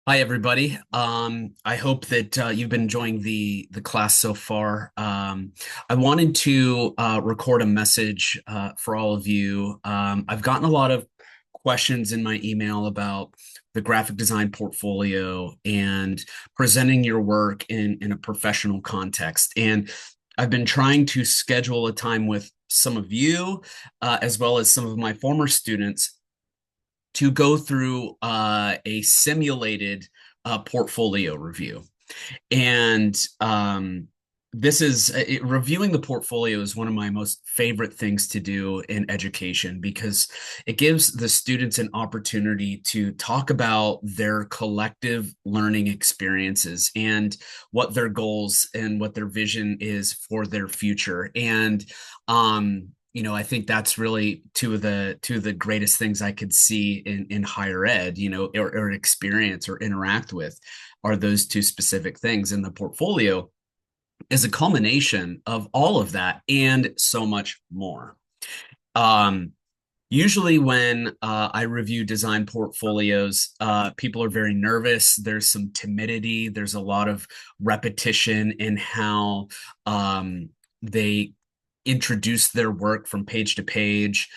Hi, everybody. I hope that you've been enjoying the class so far. I wanted to record a message for all of you. I've gotten a lot of questions in my email about the graphic design portfolio and presenting your work in a professional context. And I've been trying to schedule a time with some of you, as well as some of my former students to go through a simulated portfolio review. And this is reviewing the portfolio is one of my most favorite things to do in education because it gives the students an opportunity to talk about their collective learning experiences and what their goals and what their vision is for their future. And I think that's really two of the greatest things I could see in higher ed, or experience or interact with are those two specific things. In the portfolio is a culmination of all of that and so much more. Um, Usually, when I review design portfolios, people are very nervous. There's some timidity. There's a lot of repetition in how they introduce their work from page to page.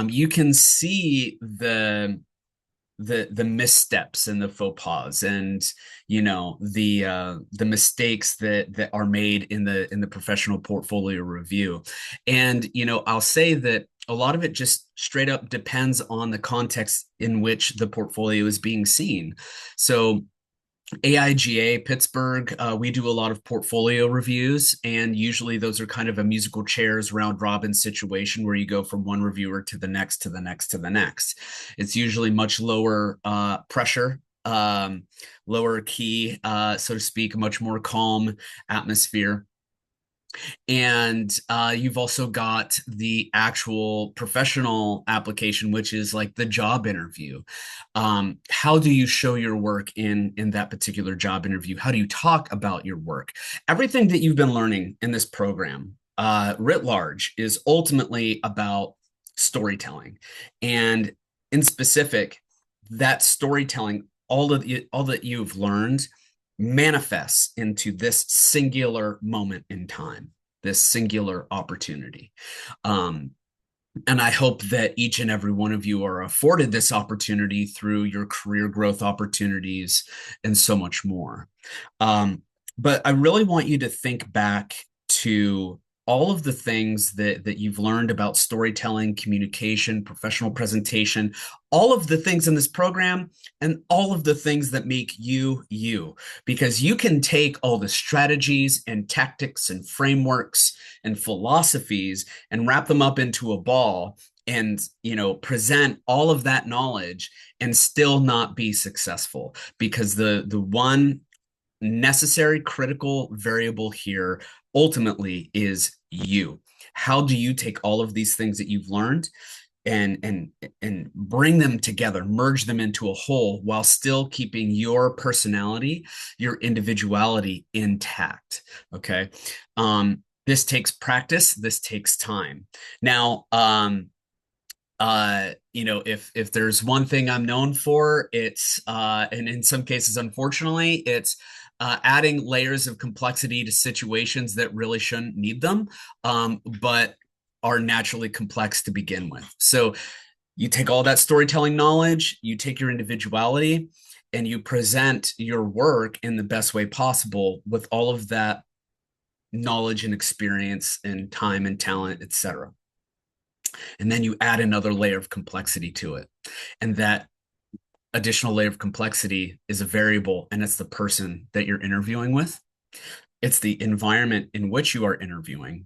You can see the missteps and the faux pas and the mistakes that are made in the professional portfolio review. And I'll say that a lot of it just straight up depends on the context in which the portfolio is being seen. So AIGA Pittsburgh, we do a lot of portfolio reviews, and usually those are kind of a musical chairs round robin situation where you go from one reviewer to the next to the next to the next. It's usually much lower pressure, lower key, so to speak, much more calm atmosphere. And you've also got the actual professional application, which is like the job interview. How do you show your work in that particular job interview? How do you talk about your work? Everything that you've been learning in this program, writ large, is ultimately about storytelling, and in specific, that storytelling, all that you've learned manifests into this singular moment in time, this singular opportunity. Um, and I hope that each and every one of you are afforded this opportunity through your career growth opportunities and so much more. But I really want you to think back to all of the things that you've learned about storytelling, communication, professional presentation, all of the things in this program, and all of the things that make you you. Because you can take all the strategies and tactics and frameworks and philosophies and wrap them up into a ball and present all of that knowledge and still not be successful, because the one necessary critical variable here ultimately is you. How do you take all of these things that you've learned and bring them together, merge them into a whole while still keeping your personality, your individuality intact? Okay. This takes practice, this takes time. Now, if there's one thing I'm known for, it's and in some cases, unfortunately, it's adding layers of complexity to situations that really shouldn't need them, but are naturally complex to begin with. So you take all that storytelling knowledge, you take your individuality, and you present your work in the best way possible with all of that knowledge and experience and time and talent, etc. And then you add another layer of complexity to it. And that additional layer of complexity is a variable, and it's the person that you're interviewing with. It's the environment in which you are interviewing.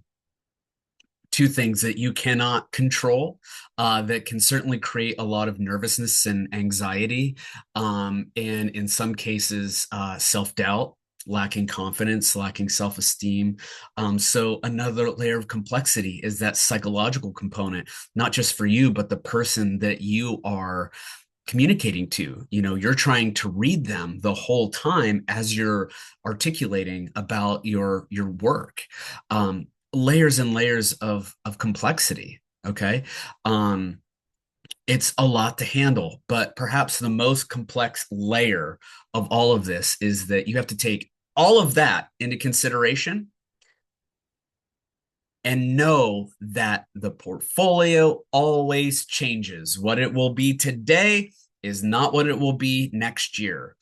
Two things that you cannot control, that can certainly create a lot of nervousness and anxiety, and in some cases, self-doubt, lacking confidence, lacking self-esteem. So another layer of complexity is that psychological component, not just for you, but the person that you are communicating to. You're trying to read them the whole time as you're articulating about your work. Layers and layers of complexity. Okay. It's a lot to handle, but perhaps the most complex layer of all of this is that you have to take all of that into consideration and know that the portfolio always changes. What it will be today is not what it will be next year.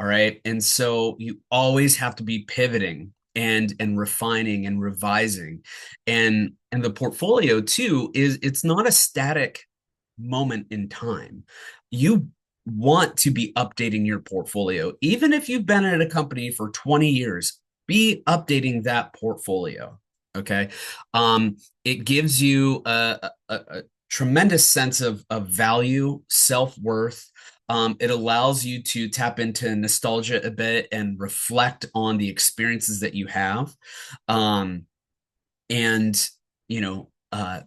All right. And so you always have to be pivoting and refining and revising. And the portfolio too is it's not a static moment in time. You want to be updating your portfolio. Even if you've been at a company for 20 years, be updating that portfolio. Okay. It gives you a tremendous sense of value, self-worth. It allows you to tap into nostalgia a bit and reflect on the experiences that you have. Um, and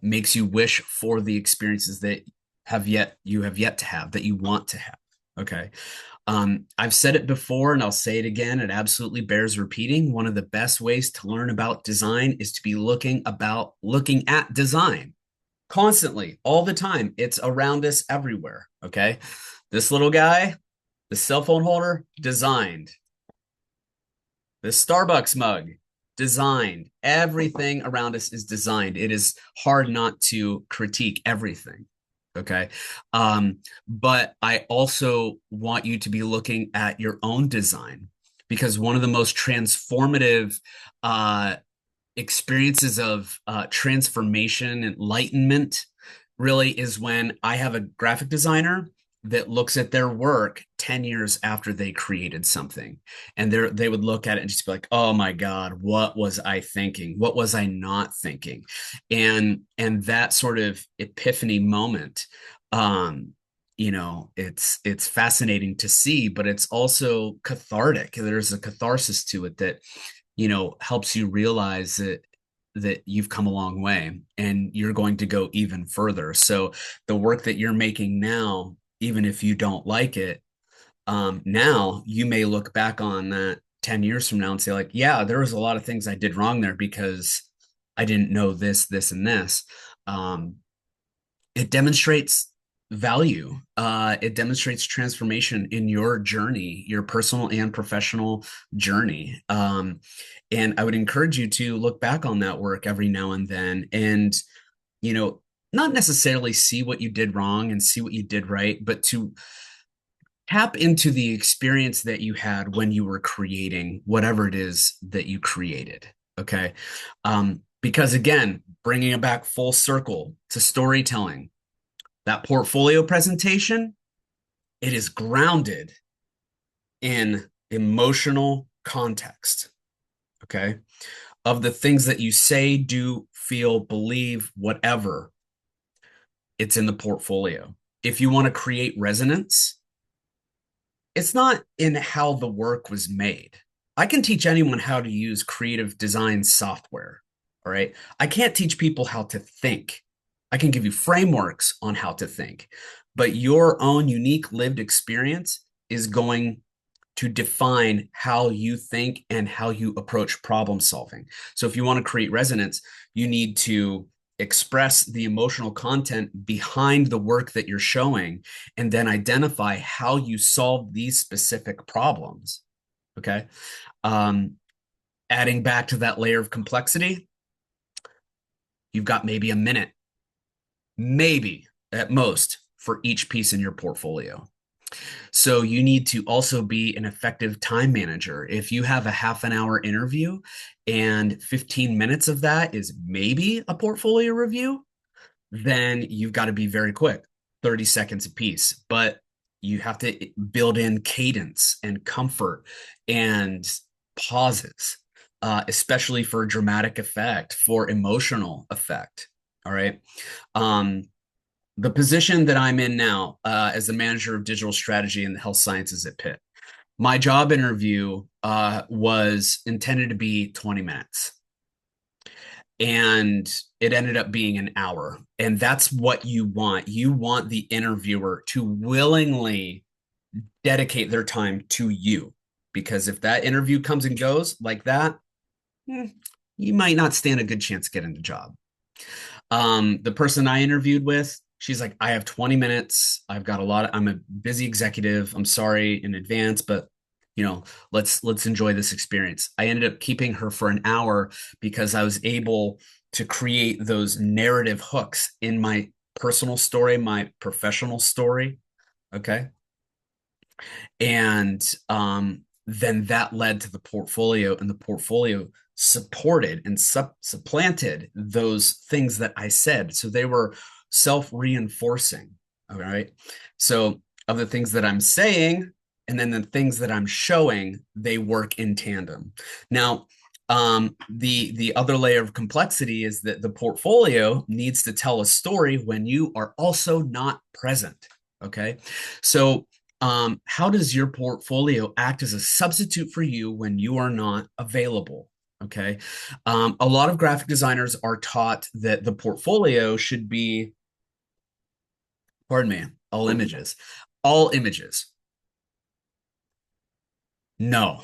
makes you wish for the experiences that have yet to have, that you want to have. Okay. I've said it before and I'll say it again. It absolutely bears repeating. One of the best ways to learn about design is to be looking at design constantly, all the time. It's around us everywhere. Okay. This little guy, the cell phone holder, designed. The Starbucks mug, designed. Everything around us is designed. It is hard not to critique everything. Okay. But I also want you to be looking at your own design, because one of the most transformative uh, experiences of transformation, enlightenment, really is when I have a graphic designer that looks at their work 10 years after they created something, and they would look at it and just be like, oh my god, what was I thinking, what was I not thinking? And that sort of epiphany moment, it's fascinating to see, but it's also cathartic. There's a catharsis to it that helps you realize that you've come a long way and you're going to go even further. So the work that you're making now, even if you don't like it, now you may look back on that 10 years from now and say, like, yeah, there was a lot of things I did wrong there because I didn't know this, and this. Um, it demonstrates value. It demonstrates transformation in your journey, your personal and professional journey. And I would encourage you to look back on that work every now and then, and you know, not necessarily see what you did wrong and see what you did right, but to tap into the experience that you had when you were creating whatever it is that you created. Okay. Because again, bringing it back full circle to storytelling, that portfolio presentation, it is grounded in emotional context. Okay. Of the things that you say, do, feel, believe, whatever, it's in the portfolio. If you want to create resonance, it's not in how the work was made. I can teach anyone how to use creative design software. All right. I can't teach people how to think. I can give you frameworks on how to think, but your own unique lived experience is going to define how you think and how you approach problem solving. So if you want to create resonance, you need to express the emotional content behind the work that you're showing, and then identify how you solve these specific problems. Okay. Um, Adding back to that layer of complexity, you've got maybe a minute, maybe at most, for each piece in your portfolio. So you need to also be an effective time manager. If you have a half an hour interview and 15 minutes of that is maybe a portfolio review, then you've got to be very quick, 30 seconds a piece. But you have to build in cadence and comfort and pauses, especially for dramatic effect, for emotional effect. All right. Um, the position that I'm in now, as the manager of digital strategy in the health sciences at Pitt, my job interview was intended to be 20 minutes. And it ended up being an hour. And that's what you want. You want the interviewer to willingly dedicate their time to you. Because if that interview comes and goes like that, you might not stand a good chance getting the job. The person I interviewed with She's like, I have 20 minutes. I'm a busy executive. I'm sorry in advance, but you know, let's enjoy this experience. I ended up keeping her for an hour because I was able to create those narrative hooks in my personal story, my professional story. Okay. And then that led to the portfolio, and the portfolio supported and supplanted those things that I said. So they were self reinforcing. All right. So, of the things that I'm saying, and then the things that I'm showing, they work in tandem. Now, the other layer of complexity is that the portfolio needs to tell a story when you are also not present. Okay. So how does your portfolio act as a substitute for you when you are not available? Okay. A lot of graphic designers are taught that the portfolio should be, pardon me, all images. All images. No,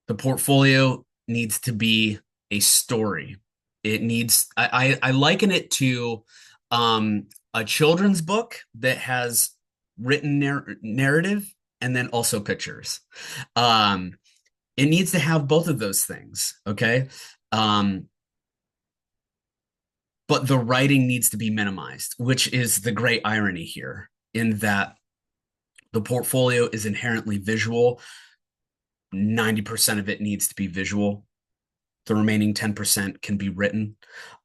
the portfolio needs to be a story. It needs, I liken it to a children's book that has written narrative and then also pictures. Um, it needs to have both of those things. Okay. Um, but the writing needs to be minimized, which is the great irony here, in that the portfolio is inherently visual. 90% of it needs to be visual. The remaining 10% can be written,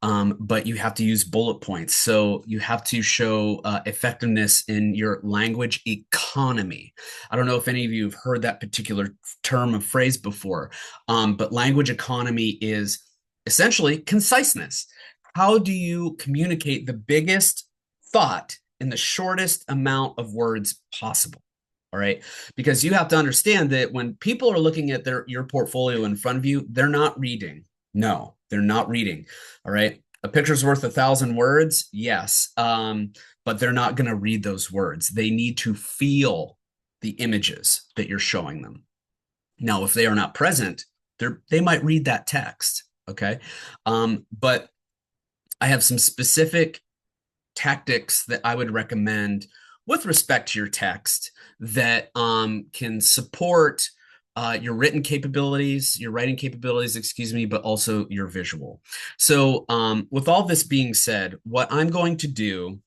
but you have to use bullet points. So you have to show effectiveness in your language economy. I don't know if any of you have heard that particular term or phrase before, but language economy is essentially conciseness. How do you communicate the biggest thought in the shortest amount of words possible? All right. Because you have to understand that when people are looking at your portfolio in front of you, they're not reading. No, they're not reading. All right. A picture's worth 1,000 words. Yes. But they're not going to read those words. They need to feel the images that you're showing them. Now, if they are not present, they might read that text. Okay. But I have some specific tactics that I would recommend with respect to your text that can support your written capabilities, your writing capabilities, excuse me, but also your visual. So, with all this being said, what I'm going to do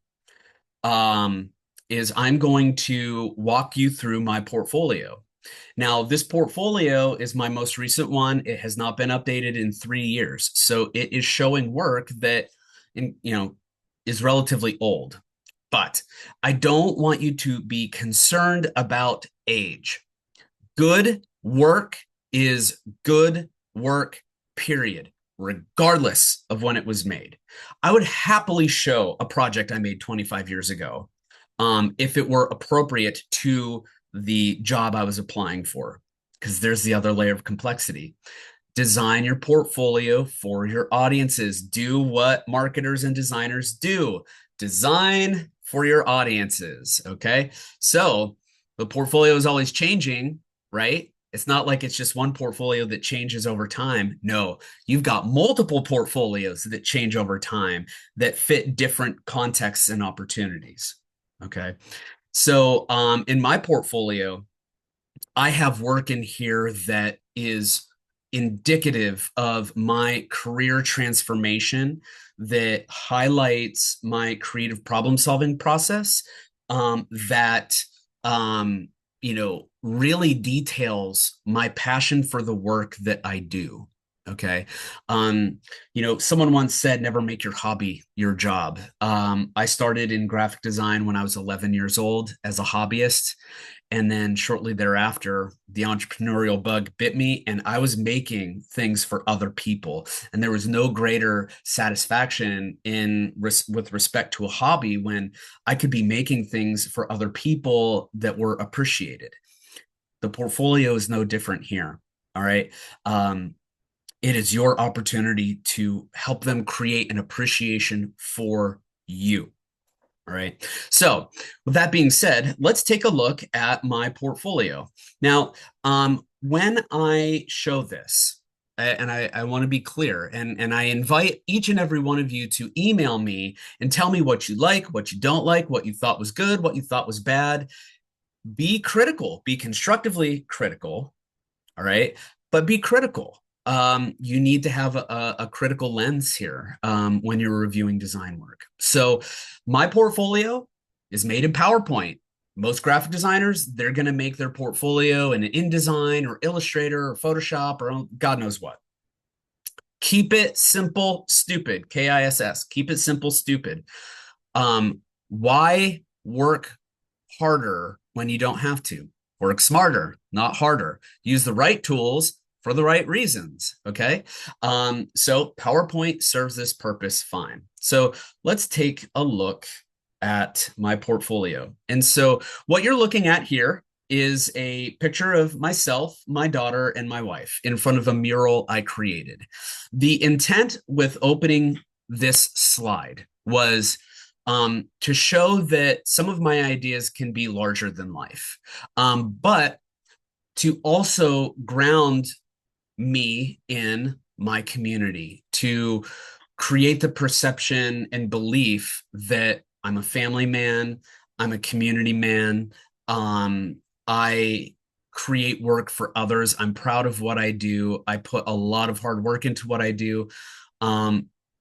um, is I'm going to walk you through my portfolio. Now, this portfolio is my most recent one. It has not been updated in 3 years, so it is showing work that, is relatively old. But I don't want you to be concerned about age. Good work is good work, period, regardless of when it was made. I would happily show a project I made 25 years ago if it were appropriate to the job I was applying for, because there's the other layer of complexity. Design your portfolio for your audiences. Do what marketers and designers do. Design for your audiences. Okay. So the portfolio is always changing, right? It's not like it's just one portfolio that changes over time. No, you've got multiple portfolios that change over time that fit different contexts and opportunities. Okay. So in my portfolio, I have work in here that is indicative of my career transformation, that highlights my creative problem solving process, that really details my passion for the work that I do. Okay. Someone once said, never make your hobby your job. I started in graphic design when I was 11 years old as a hobbyist. And then shortly thereafter, the entrepreneurial bug bit me, and I was making things for other people. And there was no greater satisfaction with respect to a hobby when I could be making things for other people that were appreciated. The portfolio is no different here. All right. It is your opportunity to help them create an appreciation for you. All right. So, with that being said, let's take a look at my portfolio. Now, when I show this, and I want to be clear, and I invite each and every one of you to email me and tell me what you like, what you don't like, what you thought was good, what you thought was bad. Be critical, be constructively critical, all right? But be critical. You need to have a critical lens here when you're reviewing design work. So my portfolio is made in PowerPoint. Most graphic designers, they're going to make their portfolio in InDesign or Illustrator or Photoshop or God knows what. Keep it simple, stupid, KISS. Keep it simple, stupid. Why work harder when you don't have to? Work smarter, not harder. Use the right tools for the right reasons. Okay. So PowerPoint serves this purpose fine. So let's take a look at my portfolio. And so what you're looking at here is a picture of myself, my daughter, and my wife in front of a mural I created. The intent with opening this slide was to show that some of my ideas can be larger than life, but to also ground me in my community, to create the perception and belief that I'm a family man, I'm a community man, I create work for others. I'm proud of what I do. I put a lot of hard work into what I do.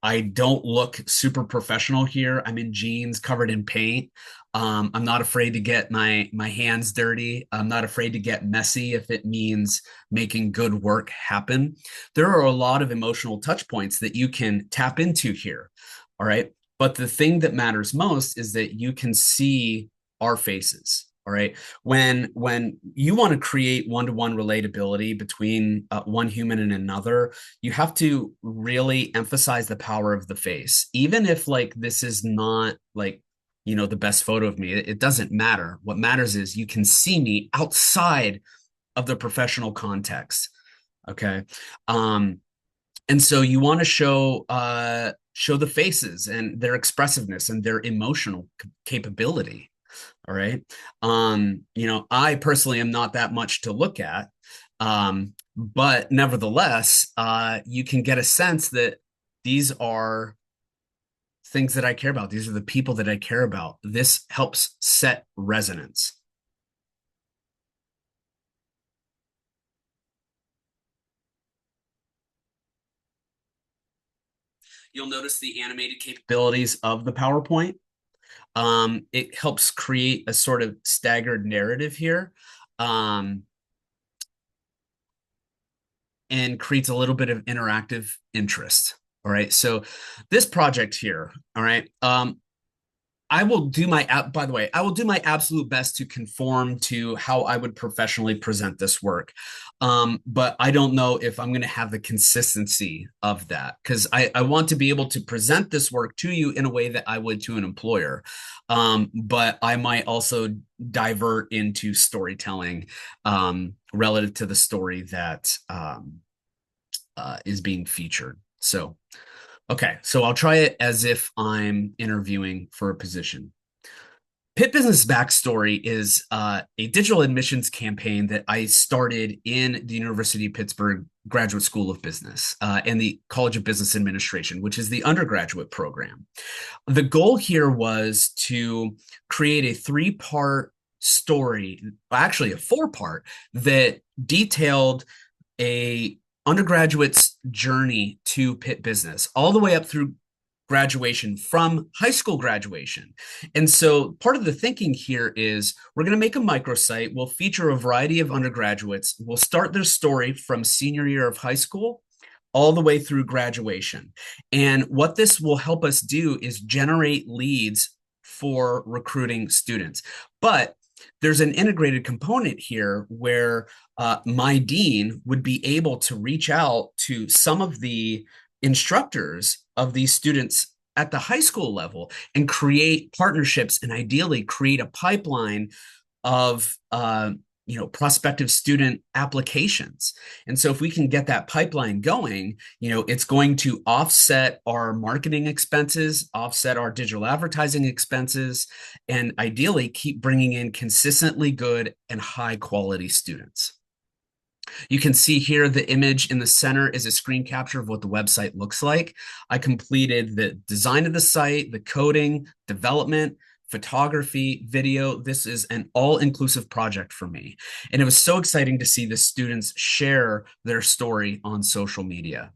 I don't look super professional here. I'm in jeans covered in paint. I'm not afraid to get my hands dirty. I'm not afraid to get messy if it means making good work happen. There are a lot of emotional touch points that you can tap into here. All right. But the thing that matters most is that you can see our faces. All right. When you want to create one-to-one relatability between one human and another, you have to really emphasize the power of the face. Even if like this is not like, the best photo of me, it doesn't matter. What matters is you can see me outside of the professional context. Okay. And so you want to show the faces and their expressiveness and their emotional capability. All right. I personally am not that much to look at. But nevertheless, you can get a sense that these are things that I care about. These are the people that I care about. This helps set resonance. You'll notice the animated capabilities of the PowerPoint. It helps create a sort of staggered narrative here, and creates a little bit of interactive interest. All right. So this project here, all right, I will do by the way, I will do my absolute best to conform to how I would professionally present this work. But I don't know if I'm going to have the consistency of that because I want to be able to present this work to you in a way that I would to an employer. But I might also divert into storytelling relative to the story that is being featured. So okay, so I'll try it as if I'm interviewing for a position. Pit Business Backstory is a digital admissions campaign that I started in the University of Pittsburgh Graduate School of Business and the College of Business Administration, which is the undergraduate program. The goal here was to create a three-part story, actually a four-part, that detailed a undergraduate's journey to Pitt Business all the way up through graduation, from high school graduation. And so part of the thinking here is we're going to make a microsite. We'll feature a variety of undergraduates. We'll start their story from senior year of high school all the way through graduation. And what this will help us do is generate leads for recruiting students. But there's an integrated component here where my dean would be able to reach out to some of the instructors of these students at the high school level and create partnerships and ideally create a pipeline of prospective student applications. And so if we can get that pipeline going, it's going to offset our marketing expenses, offset our digital advertising expenses, and ideally keep bringing in consistently good and high quality students. You can see here the image in the center is a screen capture of what the website looks like. I completed the design of the site, the coding, development, photography, video. This is an all-inclusive project for me. And it was so exciting to see the students share their story on social media.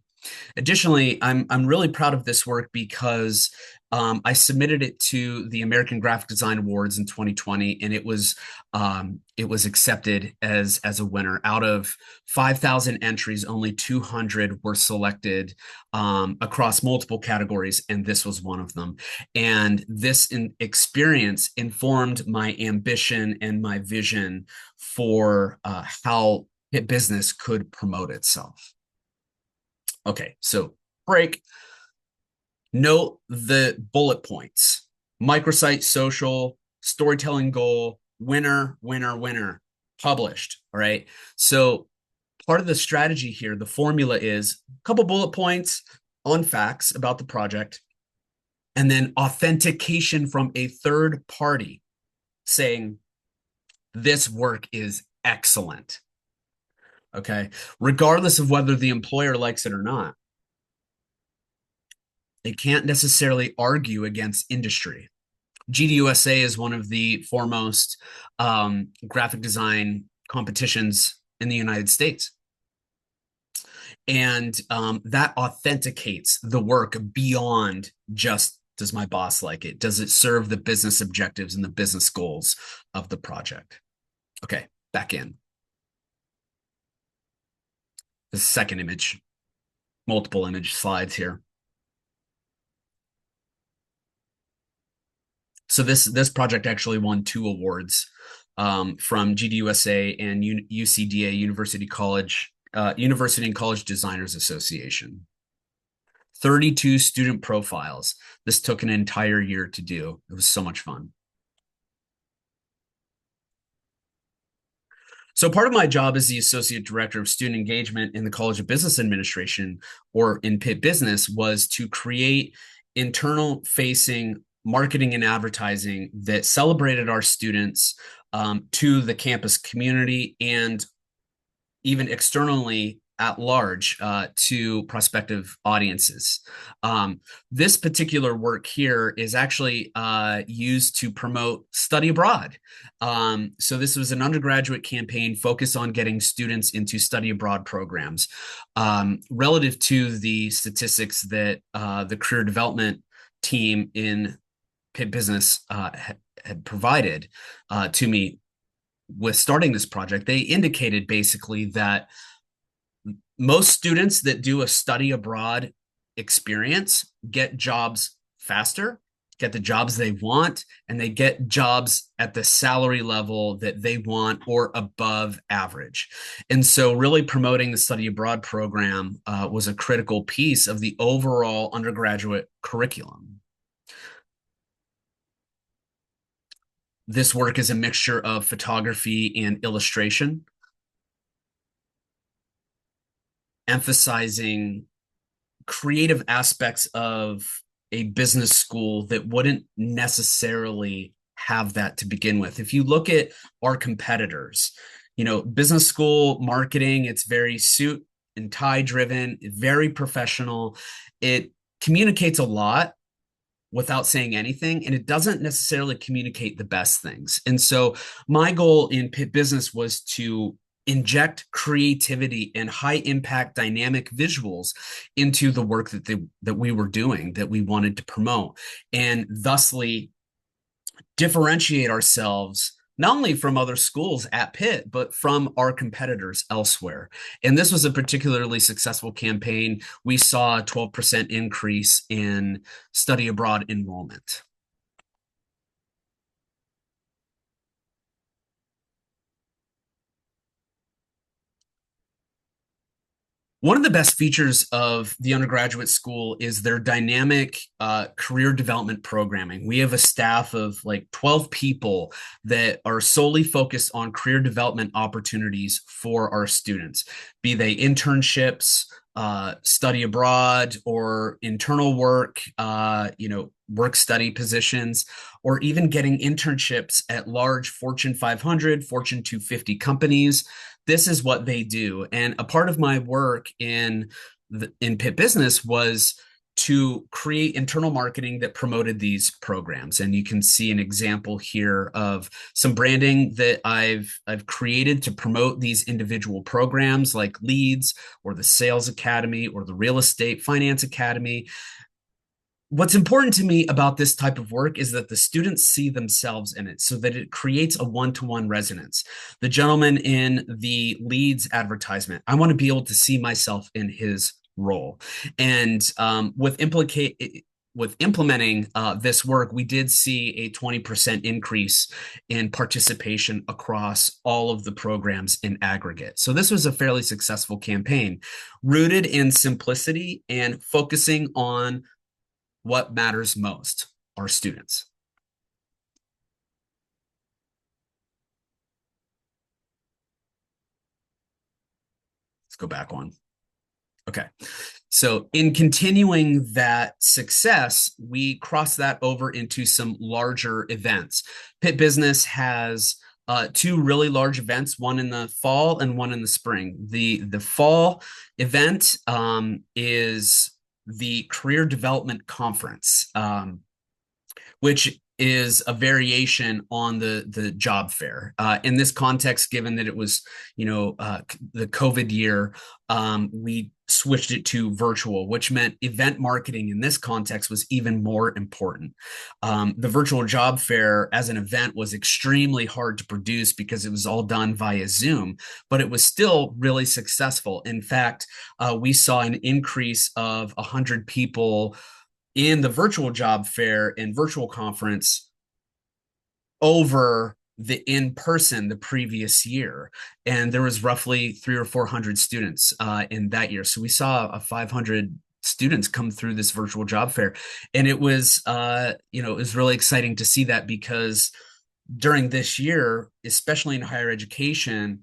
Additionally, I'm really proud of this work because I submitted it to the American Graphic Design Awards in 2020, and it was accepted as a winner. Out of 5,000 entries, only 200 were selected across multiple categories, and this was one of them. And this experience informed my ambition and my vision for how business could promote itself. Okay, so break. Note the bullet points: microsite, social, storytelling goal, winner, winner, winner, published. All right. So part of the strategy here, the formula is a couple bullet points on facts about the project, and then authentication from a third party saying this work is excellent. Okay. Regardless of whether the employer likes it or not, they can't necessarily argue against industry. GDUSA is one of the foremost graphic design competitions in the United States. And that authenticates the work beyond just, does my boss like it? Does it serve the business objectives and the business goals of the project? Okay, back in. The second image, multiple image slides here. So this project actually won 2 awards from GDUSA and UCDA, University and College Designers Association. 32 student profiles. This took an entire year to do. It was so much fun. So part of my job as the Associate Director of Student Engagement in the College of Business Administration, or in Pitt Business, was to create internal facing marketing and advertising that celebrated our students to the campus community and even externally at large to prospective audiences. This particular work here is actually used to promote study abroad. So this was an undergraduate campaign focused on getting students into study abroad programs. Relative to the statistics that the career development team in Pitt Business had provided to me with starting this project, they indicated basically that most students that do a study abroad experience get jobs faster, get the jobs they want, and they get jobs at the salary level that they want or above average. And so really promoting the study abroad program was a critical piece of the overall undergraduate curriculum. This work is a mixture of photography and illustration, emphasizing creative aspects of a business school that wouldn't necessarily have that to begin with. If you look at our competitors, business school marketing, it's very suit and tie driven, very professional. It communicates a lot without saying anything, and it doesn't necessarily communicate the best things. And so my goal in Pitt Business was to inject creativity and high impact dynamic visuals into the work that we were doing, that we wanted to promote, and thusly differentiate ourselves not only from other schools at Pitt, but from our competitors elsewhere. And this was a particularly successful campaign. We saw a 12% increase in study abroad enrollment. One of the best features of the undergraduate school is their dynamic career development programming. We have a staff of like 12 people that are solely focused on career development opportunities for our students, be they internships, study abroad or internal work, work study positions, or even getting internships at large Fortune 500, Fortune 250 companies. This is what they do. And a part of my work in Pitt Business was to create internal marketing that promoted these programs. And you can see an example here of some branding that I've created to promote these individual programs like Leads or the Sales Academy or the Real Estate Finance Academy. What's important to me about this type of work is that the students see themselves in it so that it creates a one-to-one resonance. The gentleman in the Leads advertisement, I want to be able to see myself in his role. And with implementing this work, we did see a 20% increase in participation across all of the programs in aggregate. So this was a fairly successful campaign, rooted in simplicity and focusing on what matters most, our students. Let's go back one. Okay. So in continuing that success, we cross that over into some larger events. Pitt Business has two really large events, one in the fall and one in the spring. The fall event is the Career Development Conference, which is a variation on the job fair. In this context, given that it was, the COVID year, we switched it to virtual, which meant event marketing in this context was even more important. The virtual job fair as an event was extremely hard to produce because it was all done via Zoom, but it was still really successful. In fact, we saw an increase of 100 people in the virtual job fair and virtual conference over the in-person the previous year. And there was roughly 300 or 400 students in that year. So we saw a 500 students come through this virtual job fair. And it was, it was really exciting to see that, because during this year, especially in higher education,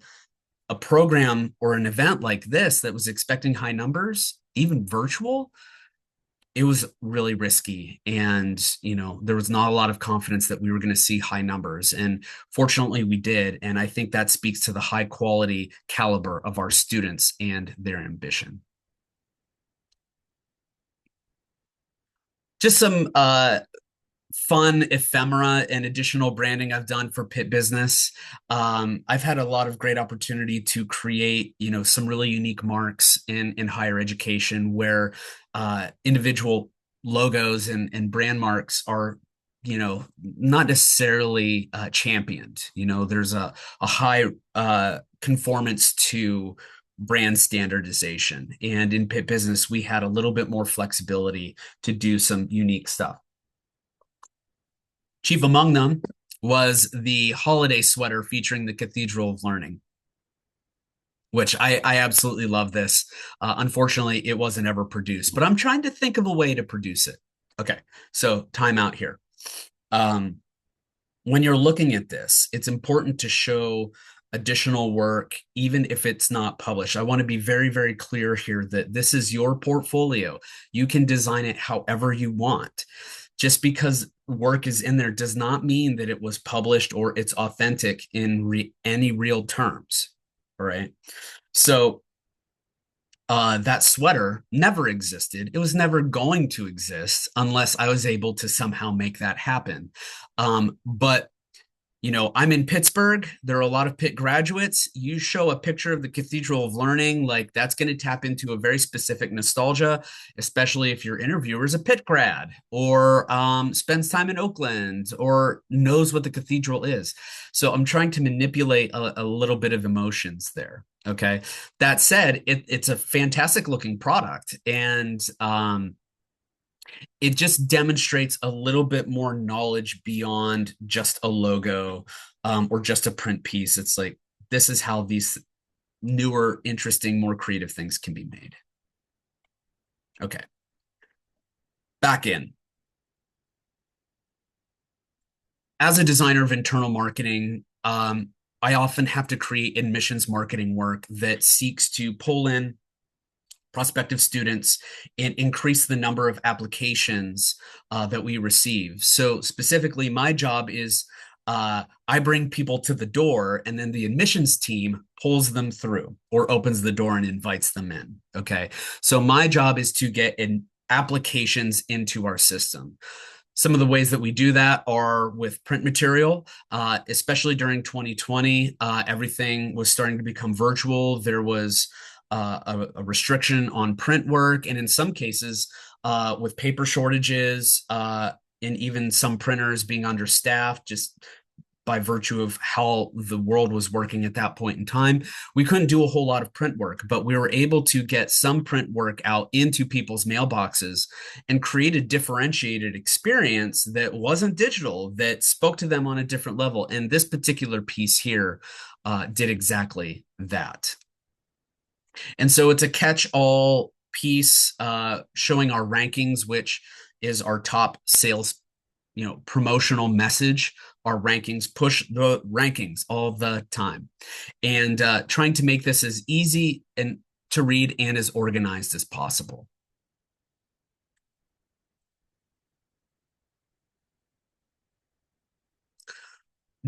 a program or an event like this that was expecting high numbers, even virtual, it was really risky. And, there was not a lot of confidence that we were going to see high numbers. And fortunately, we did. And I think that speaks to the high quality caliber of our students and their ambition. Just some fun ephemera and additional branding I've done for Pitt Business. I've had a lot of great opportunity to create, some really unique marks in higher education, where individual logos and brand marks are, not necessarily championed. There's a high conformance to brand standardization. And in Pitt Business, we had a little bit more flexibility to do some unique stuff. Chief among them was the holiday sweater featuring the Cathedral of Learning, which I absolutely love this. Unfortunately, it wasn't ever produced, but I'm trying to think of a way to produce it. Okay, so time out here. When you're looking at this, it's important to show additional work, even if it's not published. I want to be very, very clear here that this is your portfolio. You can design it however you want. Just because work is in there does not mean that it was published or it's authentic in any real terms. All right. So that sweater never existed. It was never going to exist unless I was able to somehow make that happen. But I'm in Pittsburgh. There are a lot of Pitt graduates. You show a picture of the Cathedral of Learning, like that's going to tap into a very specific nostalgia, especially if your interviewer is a Pitt grad or spends time in Oakland or knows what the cathedral is. So I'm trying to manipulate a little bit of emotions there. Okay. That said, it's a fantastic looking product. And it just demonstrates a little bit more knowledge beyond just a logo or just a print piece. It's like, this is how these newer, interesting, more creative things can be made. Okay. Back in. As a designer of internal marketing, I often have to create admissions marketing work that seeks to pull in prospective students and increase the number of applications that we receive. So specifically, my job is I bring people to the door, and then the admissions team pulls them through or opens the door and invites them in. Okay. So my job is to get applications into our system. Some of the ways that we do that are with print material, especially during 2020. Everything was starting to become virtual. There was a restriction on print work, and in some cases, with paper shortages, and even some printers being understaffed, just by virtue of how the world was working at that point in time, we couldn't do a whole lot of print work, but we were able to get some print work out into people's mailboxes and create a differentiated experience that wasn't digital, that spoke to them on a different level. And this particular piece here did exactly that. And so it's a catch-all piece showing our rankings, which is our top sales, promotional message. Our rankings push the rankings all the time, and trying to make this as easy and to read and as organized as possible.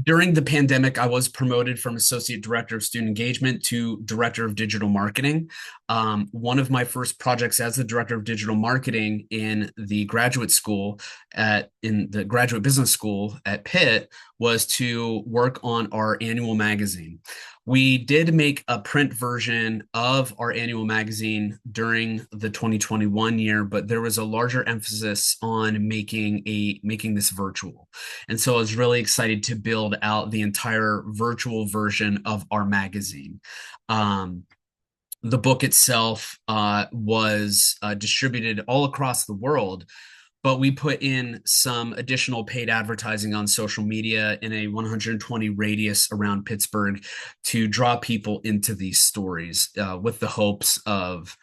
During the pandemic, I was promoted from associate director of student engagement to director of digital marketing. One of my first projects as the director of digital marketing in the graduate school in the graduate business school at Pitt was to work on our annual magazine. We did make a print version of our annual magazine during the 2021 year, but there was a larger emphasis on making this virtual. And so I was really excited to build out the entire virtual version of our magazine. The book itself was distributed all across the world, but we put in some additional paid advertising on social media in a 120 radius around Pittsburgh to draw people into these stories with the hopes of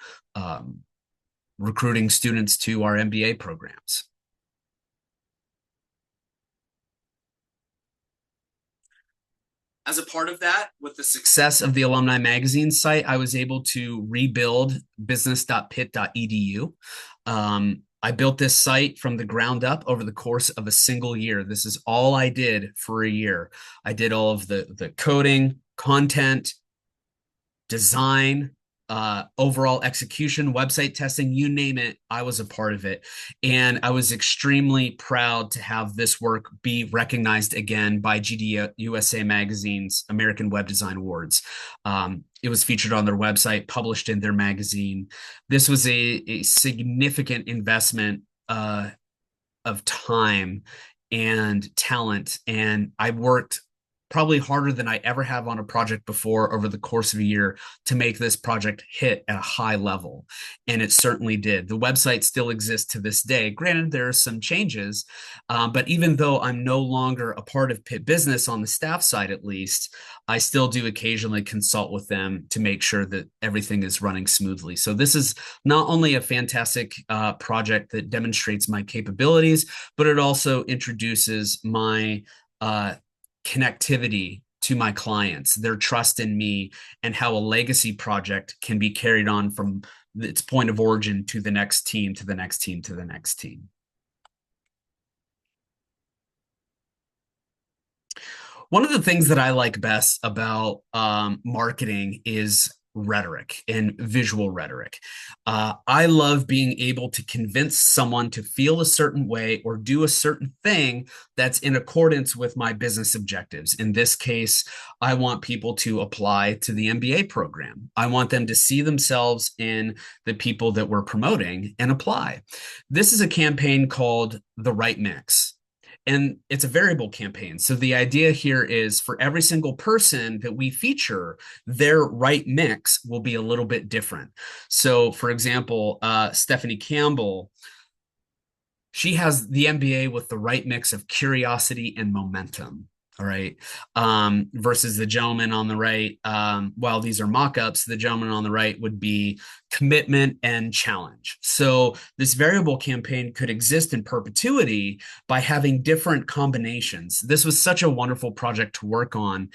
recruiting students to our MBA programs. As a part of that, with the success of the alumni magazine site, I was able to rebuild business.pitt.edu. I built this site from the ground up over the course of a single year. This is all I did for a year. I did all of the coding, content, design, overall execution, website testing, you name it, I was a part of it. And I was extremely proud to have this work be recognized again by GD USA Magazine's American Web Design Awards. It was featured on their website, published in their magazine. This was a significant investment of time and talent. And I worked probably harder than I ever have on a project before over the course of a year to make this project hit at a high level. And it certainly did. The website still exists to this day. Granted, there are some changes, but even though I'm no longer a part of Pitt Business on the staff side, at least, I still do occasionally consult with them to make sure that everything is running smoothly. So this is not only a fantastic project that demonstrates my capabilities, but it also introduces my connectivity to my clients, their trust in me, and how a legacy project can be carried on from its point of origin to the next team, to the next team, to the next team. One of the things that I like best about marketing is rhetoric and visual rhetoric. I love being able to convince someone to feel a certain way or do a certain thing that's in accordance with my business objectives. In this case, I want people to apply to the MBA program. I want them to see themselves in the people that we're promoting and apply. This is a campaign called The Right Mix. And it's a variable campaign. So the idea here is for every single person that we feature, their right mix will be a little bit different. So for example, Stephanie Campbell, she has the MBA with the right mix of curiosity and momentum. All right. Versus the gentleman on the right. While these are mock-ups, the gentleman on the right would be commitment, and challenge. So this variable campaign could exist in perpetuity by having different combinations. This was such a wonderful project to work on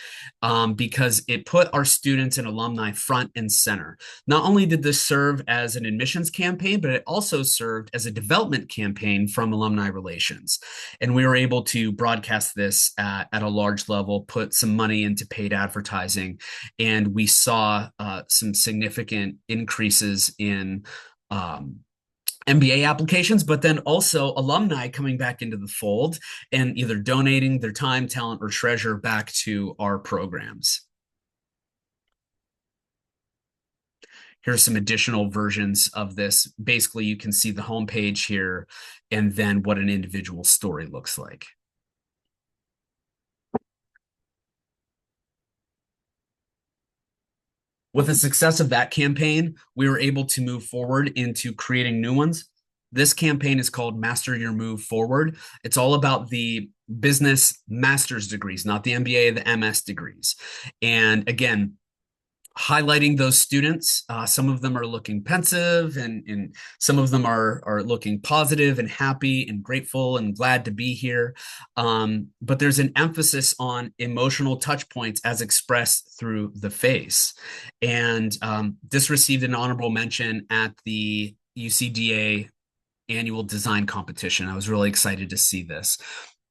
because it put our students and alumni front and center. Not only did this serve as an admissions campaign, but it also served as a development campaign from alumni relations. And we were able to broadcast this at a large level, put some money into paid advertising, and we saw some significant increases in MBA applications, but then also alumni coming back into the fold and either donating their time, talent, or treasure back to our programs. Here's some additional versions of this. Basically, you can see the homepage here and then what an individual story looks like. With the success of that campaign, we were able to move forward into creating new ones. This campaign is called Master Your Move Forward. It's all about the business master's degrees, not the MBA, the MS degrees. And again, highlighting those students. Some of them are looking pensive, and some of them are looking positive and happy and grateful and glad to be here. But there's an emphasis on emotional touch points as expressed through the face. And this received an honorable mention at the UCDA annual design competition. I was really excited to see this.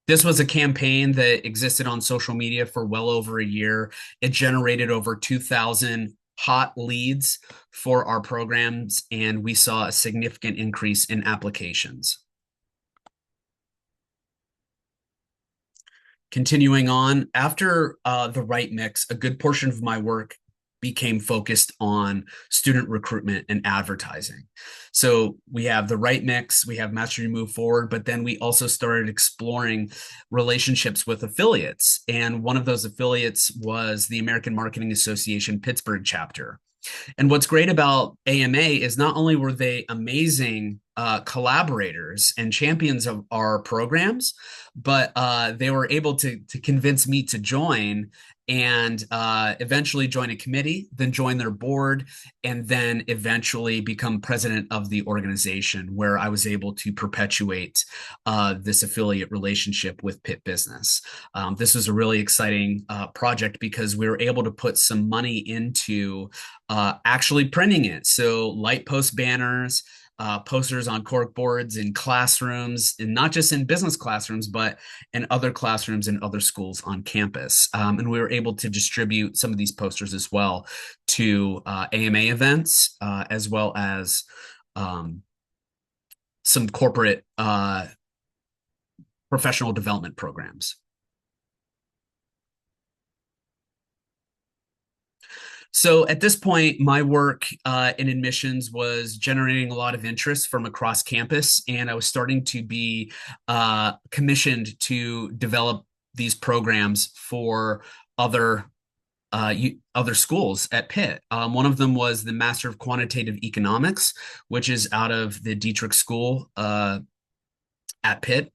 This was a campaign that existed on social media for well over a year. It generated over 2,000 hot leads for our programs, and we saw a significant increase in applications. Continuing on, after the right mix, a good portion of my work became focused on student recruitment and advertising. So we have the right mix, we have Master Your Move Forward, but then we also started exploring relationships with affiliates. And one of those affiliates was the American Marketing Association Pittsburgh chapter. And what's great about AMA is not only were they amazing collaborators and champions of our programs, but they were able to convince me to join and eventually join a committee, then join their board, and then eventually become president of the organization, where I was able to perpetuate this affiliate relationship with Pitt Business. This was a really exciting project because we were able to put some money into actually printing it. So light post banners, posters on cork boards in classrooms, and not just in business classrooms, but in other classrooms and other schools on campus. And we were able to distribute some of these posters as well to AMA events, as well as some corporate professional development programs. So at this point, my work in admissions was generating a lot of interest from across campus, and I was starting to be commissioned to develop these programs for other schools at Pitt. One of them was the Master of Quantitative Economics, which is out of the Dietrich School at Pitt.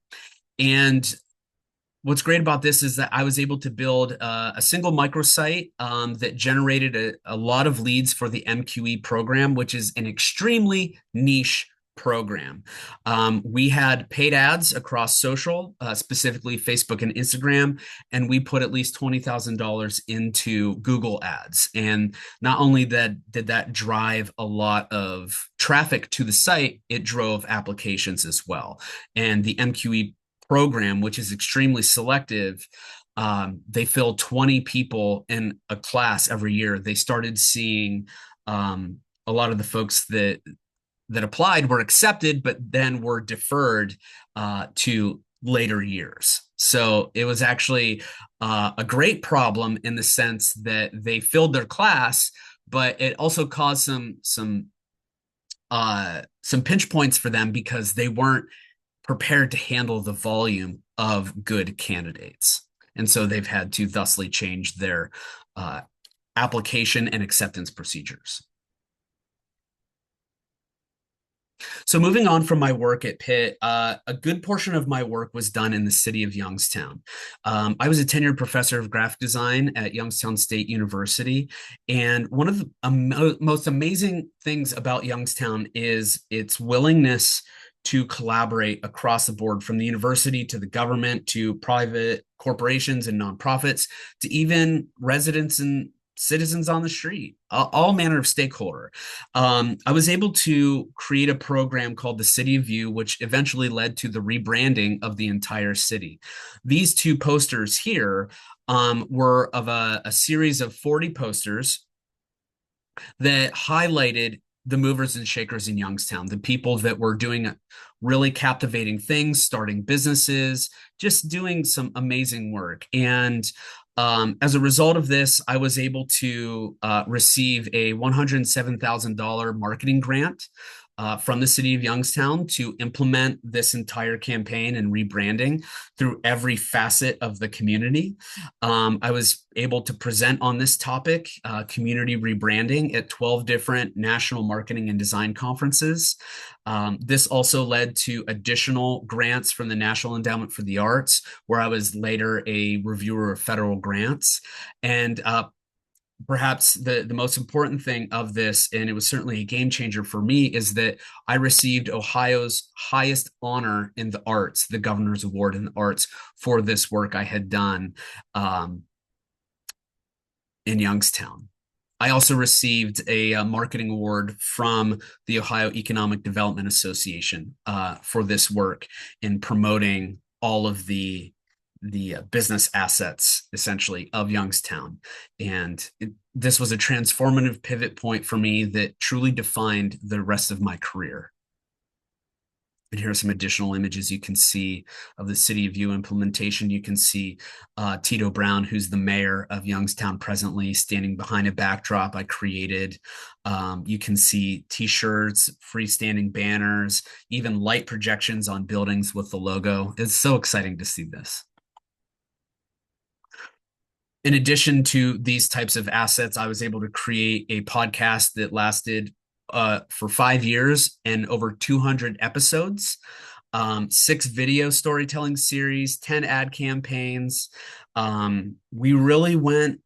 And what's great about this is that I was able to build a single microsite that generated a lot of leads for the MQE program, which is an extremely niche program. We had paid ads across social, specifically Facebook and Instagram, and we put at least $20,000 into Google ads. And not only did that drive a lot of traffic to the site, it drove applications as well. And the MQE program, which is extremely selective, they fill 20 people in a class every year. They started seeing a lot of the folks that applied were accepted, but then were deferred to later years. So it was actually a great problem in the sense that they filled their class, but it also caused some pinch points for them because they weren't prepared to handle the volume of good candidates. And so they've had to thusly change their application and acceptance procedures. So moving on from my work at Pitt, a good portion of my work was done in the city of Youngstown. I was a tenured professor of graphic design at Youngstown State University, and one of the most amazing things about Youngstown is its willingness to collaborate across the board, from the university to the government to private corporations and nonprofits to even residents and citizens on the street, all manner of stakeholder. I was able to create a program called the City of View, which eventually led to the rebranding of the entire city. These two posters here were of a series of 40 posters that highlighted the movers and shakers in Youngstown, the people that were doing really captivating things, starting businesses, just doing some amazing work. And as a result of this, I was able to receive a $107,000 marketing grant from the city of Youngstown to implement this entire campaign and rebranding through every facet of the community. I was able to present on this topic, community rebranding, at 12 different national marketing and design conferences. This also led to additional grants from the National Endowment for the Arts, where I was later a reviewer of federal grants. And perhaps the most important thing of this, and it was certainly a game changer for me, is that I received Ohio's highest honor in the arts, the Governor's Award in the arts, for this work I had done in Youngstown. I also received a marketing award from the Ohio Economic Development Association for this work in promoting all of the business assets essentially of Youngstown. And this was a transformative pivot point for me that truly defined the rest of my career. And here are some additional images you can see of the City of View implementation. You can see Tito Brown, who's the mayor of Youngstown presently, standing behind a backdrop I created. You can see T-shirts, freestanding banners, even light projections on buildings with the logo. It's so exciting to see this. In addition to these types of assets, I was able to create a podcast that lasted for 5 years and over 200 episodes, 6 video storytelling series, 10 ad campaigns. We really went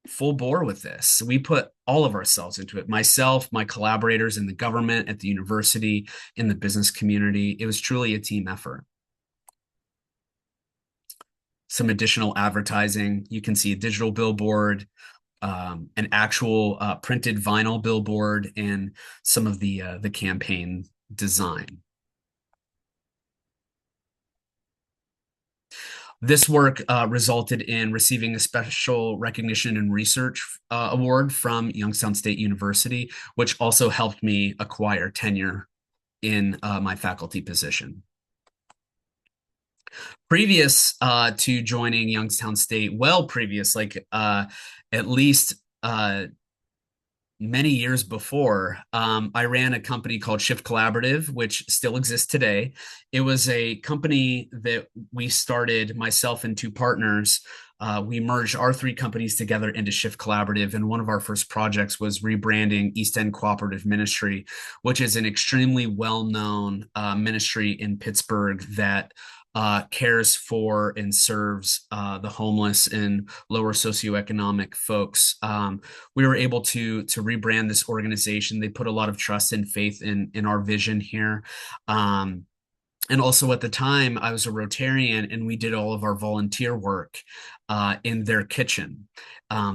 full bore with this. We put all of ourselves into it. Myself, my collaborators in the government, at the university, in the business community. It was truly a team effort. Some additional advertising. You can see a digital billboard, an actual printed vinyl billboard, and some of the campaign design. This work resulted in receiving a special recognition and research award from Youngstown State University, which also helped me acquire tenure in my faculty position. Previous to joining Youngstown State, well previous, like at least many years before, I ran a company called Shift Collaborative, which still exists today. It was a company that we started, myself and two partners. We merged our 3 companies together into Shift Collaborative, and one of our first projects was rebranding East End Cooperative Ministry, which is an extremely well-known ministry in Pittsburgh that cares for and serves the homeless and lower socioeconomic folks. We were able to rebrand this organization. They put a lot of trust and faith in our vision here. And also at the time, I was a Rotarian, and we did all of our volunteer work in their kitchen.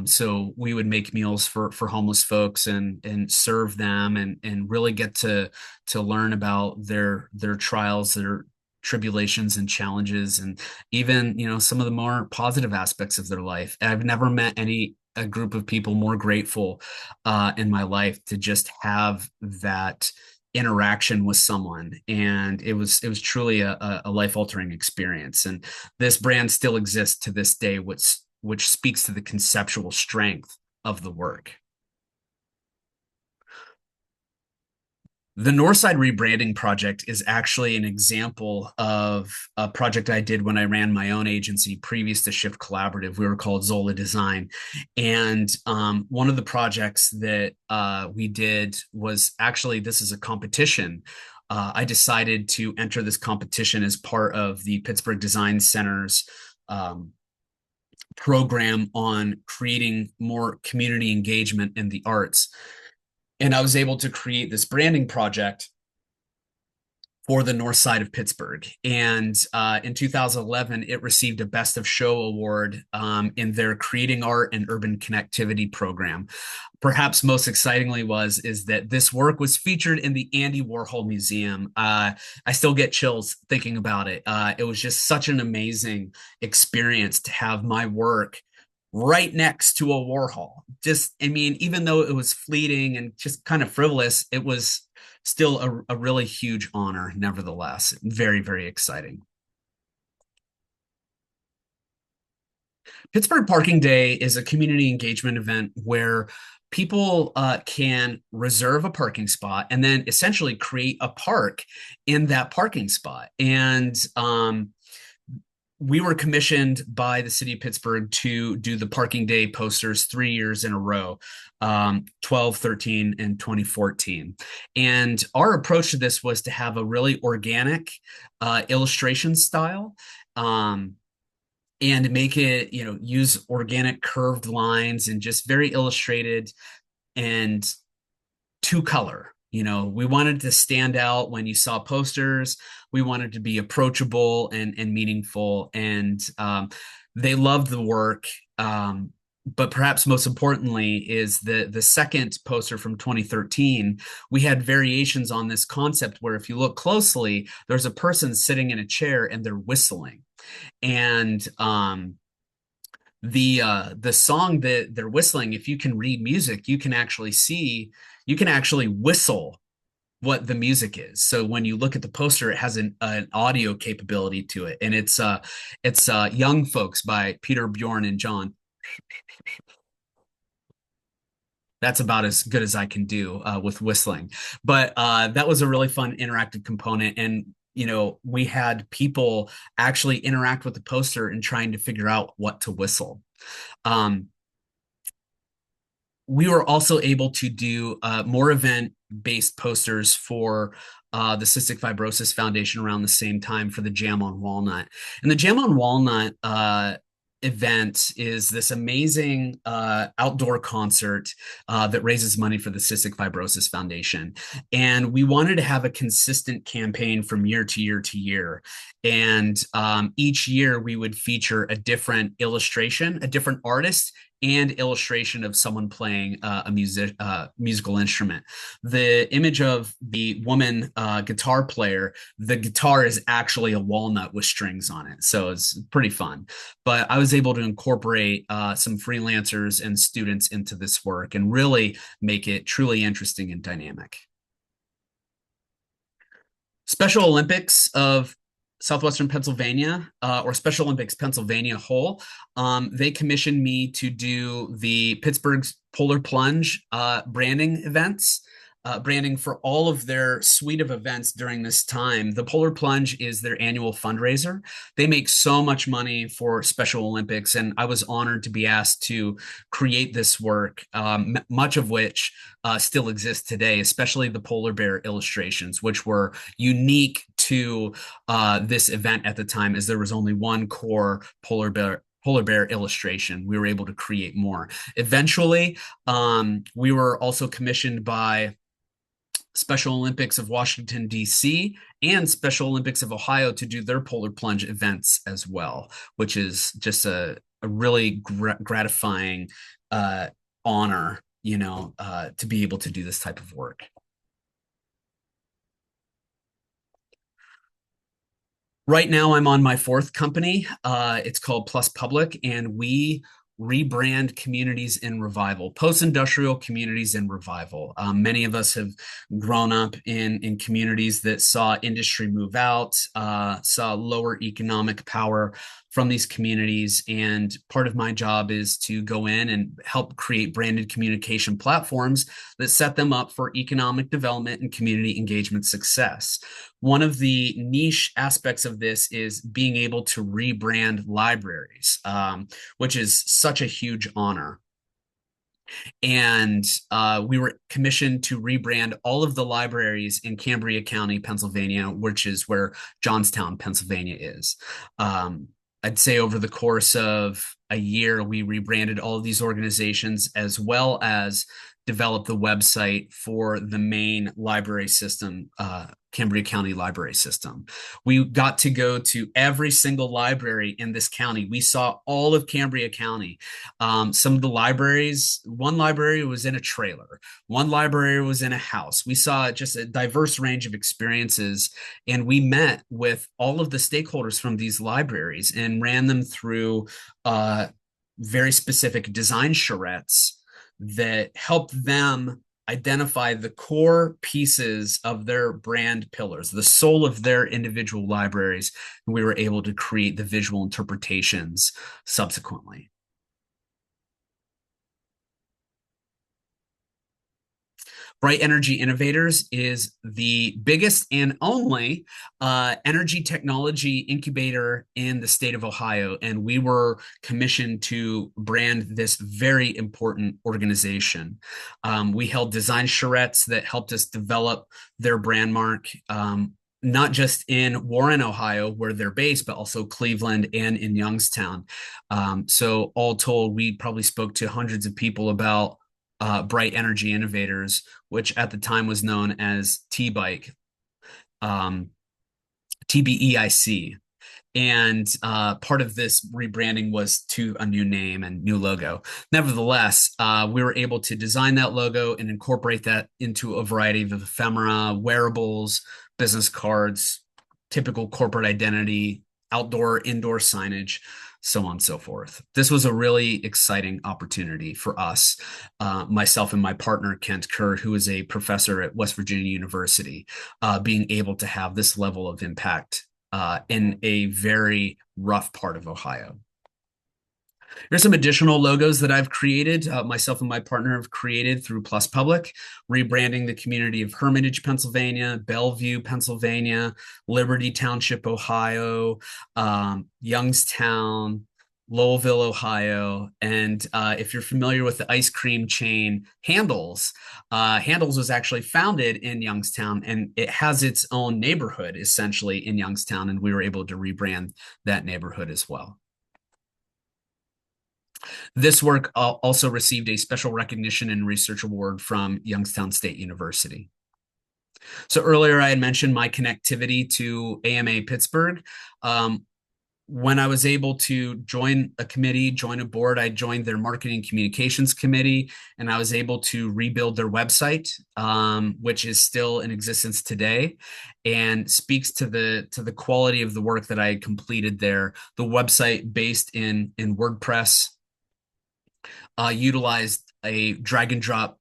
So we would make meals for homeless folks and serve them, and really get to learn about their trials, their tribulations and challenges, and even, some of the more positive aspects of their life. I've never met a group of people more grateful in my life to just have that interaction with someone. And it was truly a life-altering experience. And this brand still exists to this day, which speaks to the conceptual strength of the work. The Northside rebranding project is actually an example of a project I did when I ran my own agency previous to Shift Collaborative. We were called Zola Design. And one of the projects that we did was actually, this is a competition. I decided to enter this competition as part of the Pittsburgh Design Center's um, program on creating more community engagement in the arts. And I was able to create this branding project for the north side of Pittsburgh. And in 2011, it received a Best of Show award in their Creating Art and Urban Connectivity program. Perhaps most excitingly is that this work was featured in the Andy Warhol Museum. I still get chills thinking about it. It was just such an amazing experience to have my work right next to a Warhol. Just, I mean, even though it was fleeting and just kind of frivolous, it was still a really huge honor, nevertheless. Very, very exciting. Pittsburgh Parking Day is a community engagement event where people can reserve a parking spot and then essentially create a park in that parking spot. And we were commissioned by the city of Pittsburgh to do the Parking Day posters 3 years in a row, 12, 13, and 2014. And our approach to this was to have a really organic illustration style. And make it, use organic curved lines and just very illustrated and two color. We wanted to stand out when you saw posters. We wanted to be approachable and meaningful. And they loved the work. But perhaps most importantly is the second poster from 2013. We had variations on this concept where if you look closely, there's a person sitting in a chair and they're whistling. And the song that they're whistling, if you can read music, you can actually whistle what the music is. So when you look at the poster, it has an audio capability to it, and it's Young Folks by Peter, Bjorn, and John. That's about as good as I can do with whistling. But that was a really fun interactive component. And, we had people actually interact with the poster and trying to figure out what to whistle. Um, we were also able to do more event-based posters for the Cystic Fibrosis Foundation around the same time for the Jam on Walnut. And the Jam on Walnut event is this amazing outdoor concert that raises money for the Cystic Fibrosis Foundation. And we wanted to have a consistent campaign from year to year to year. And each year we would feature a different illustration, a different artist, and illustration of someone playing a musical instrument. The image of the woman guitar player, the guitar is actually a walnut with strings on it. So it's pretty fun. But I was able to incorporate some freelancers and students into this work and really make it truly interesting and dynamic. Special Olympics of Southwestern Pennsylvania, or Special Olympics Pennsylvania Whole, they commissioned me to do the Pittsburgh's Polar Plunge branding events. Branding for all of their suite of events during this time. The Polar Plunge is their annual fundraiser. They make so much money for Special Olympics, and I was honored to be asked to create this work, much of which still exists today, especially the polar bear illustrations, which were unique to this event at the time, as there was only one core polar bear illustration. We were able to create more. Eventually, we were also commissioned by Special Olympics of Washington, D.C., and Special Olympics of Ohio to do their polar plunge events as well, which is just a really gratifying honor, to be able to do this type of work. Right now, I'm on my fourth company. It's called Plus Public, and we rebrand communities in revival, post-industrial communities in revival. Many of us have grown up in communities that saw industry move out, saw lower economic power from these communities. And part of my job is to go in and help create branded communication platforms that set them up for economic development and community engagement success. One of the niche aspects of this is being able to rebrand libraries, which is such a huge honor. And we were commissioned to rebrand all of the libraries in Cambria County, Pennsylvania, which is where Johnstown, Pennsylvania is. I'd say over the course of a year, we rebranded all of these organizations as well as developed the website for the main library system, Cambria County library system. We got to go to every single library in this county. We saw all of Cambria County. Some of the libraries, one library was in a trailer, one library was in a house. We saw just a diverse range of experiences, and we met with all of the stakeholders from these libraries and ran them through very specific design charrettes that helped them identify the core pieces of their brand pillars, the soul of their individual libraries, and we were able to create the visual interpretations subsequently. Bright Energy Innovators is the biggest and only energy technology incubator in the state of Ohio. And we were commissioned to brand this very important organization. We held design charrettes that helped us develop their brand mark. Not just in Warren, Ohio, where they're based, but also Cleveland and in Youngstown. So all told, we probably spoke to hundreds of people about Bright Energy Innovators, which at the time was known as T-Bike, TBEIC. And part of this rebranding was to a new name and new logo. Nevertheless, we were able to design that logo and incorporate that into a variety of ephemera, wearables, business cards, typical corporate identity, outdoor, indoor signage, so on and so forth. This was a really exciting opportunity for us, myself and my partner, Kent Kerr, who is a professor at West Virginia University, being able to have this level of impact in a very rough part of Ohio. Here's some additional logos that I've created. Myself and my partner have created through Plus Public, rebranding the community of Hermitage, Pennsylvania, Bellevue, Pennsylvania, Liberty Township, Ohio, Youngstown, Lowellville, Ohio. And if you're familiar with the ice cream chain Handles, Handles was actually founded in Youngstown, and it has its own neighborhood essentially in Youngstown, and we were able to rebrand that neighborhood as well. This work also received a special recognition and research award from Youngstown State University. So earlier I had mentioned my connectivity to AMA Pittsburgh. When I was able to join a committee, join a board, I joined their marketing communications committee, and I was able to rebuild their website, which is still in existence today, and speaks to the quality of the work that I had completed there. The website, based in WordPress, utilized a drag and drop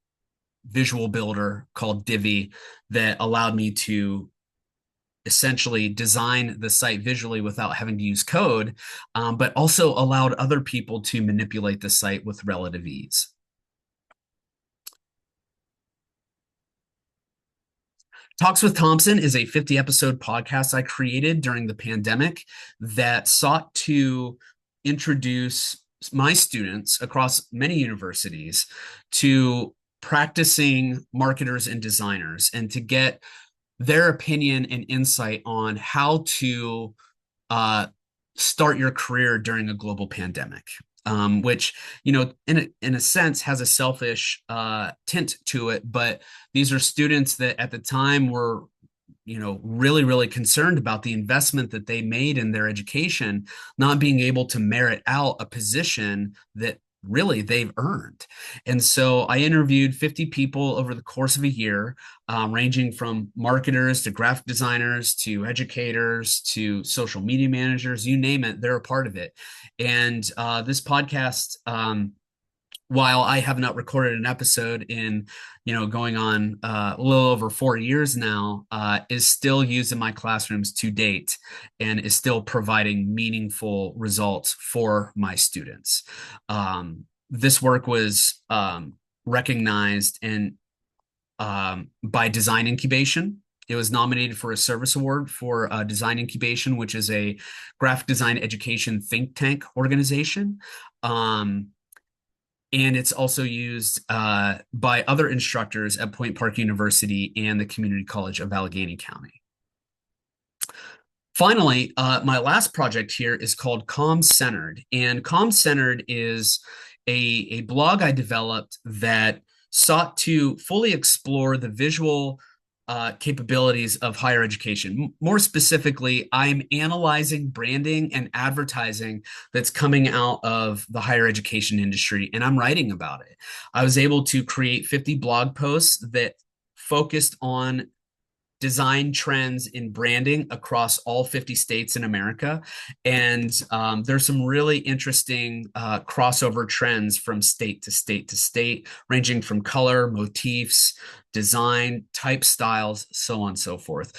visual builder called Divi that allowed me to essentially design the site visually without having to use code, but also allowed other people to manipulate the site with relative ease. Talks with Thompson is a 50-episode podcast I created during the pandemic that sought to introduce my students across many universities to practicing marketers and designers, and to get their opinion and insight on how to start your career during a global pandemic, which, you know, in a sense has a selfish tint to it. But these are students that at the time were, you know, really, really concerned about the investment that they made in their education, not being able to merit out a position that really they've earned. And so I interviewed 50 people over the course of a year, ranging from marketers to graphic designers to educators to social media managers, you name it, they're a part of it. And this podcast while I have not recorded an episode in, going on a little over 4 years now, is still used in my classrooms to date and is still providing meaningful results for my students. This work was recognized by Design Incubation. It was nominated for a service award for Design Incubation, which is a graphic design education think tank organization. And it's also used by other instructors at Point Park University and the Community College of Allegheny County. Finally, my last project here is called Calm Centered. And Calm Centered is a blog I developed that sought to fully explore the visual capabilities of higher education. More specifically, I'm analyzing branding and advertising that's coming out of the higher education industry, and I'm writing about it. I was able to create 50 blog posts that focused on design trends in branding across all 50 states in America. And there's some really interesting crossover trends from state to state to state, ranging from color, motifs, design, type styles, so on and so forth.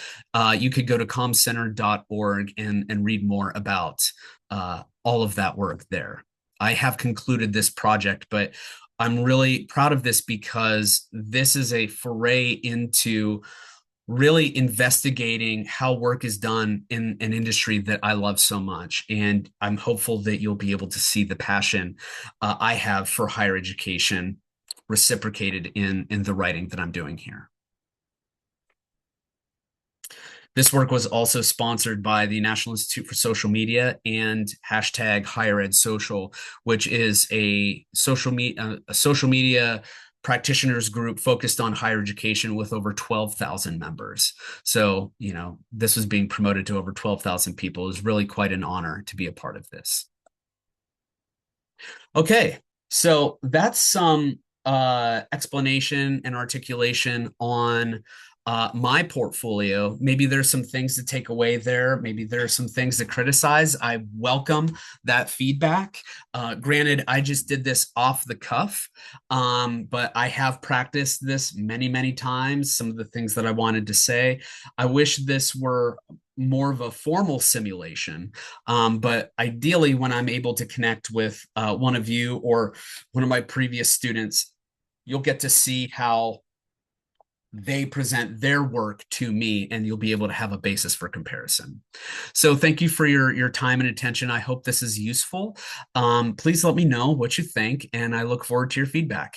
You could go to comcenter.org and read more about all of that work there. I have concluded this project, but I'm really proud of this because this is a foray into really investigating how work is done in an industry that I love so much. And I'm hopeful that you'll be able to see the passion I have for higher education reciprocated in the writing that I'm doing here. This work was also sponsored by the National Institute for Social Media and hashtag Higher Ed Social, which is a social media practitioners group focused on higher education with over 12,000 members. So, this was being promoted to over 12,000 people. It was really quite an honor to be a part of this. Okay, so that's some explanation and articulation on my portfolio. Maybe there's some things to take away there. Maybe there's some things to criticize. I welcome that feedback. Granted, I just did this off the cuff, but I have practiced this many, many times. Some of the things that I wanted to say. I wish this were more of a formal simulation. But ideally, when I'm able to connect with one of you or one of my previous students, you'll get to see how they present their work to me, and you'll be able to have a basis for comparison. So thank you for your time and attention. I hope this is useful. Please let me know what you think, and I look forward to your feedback.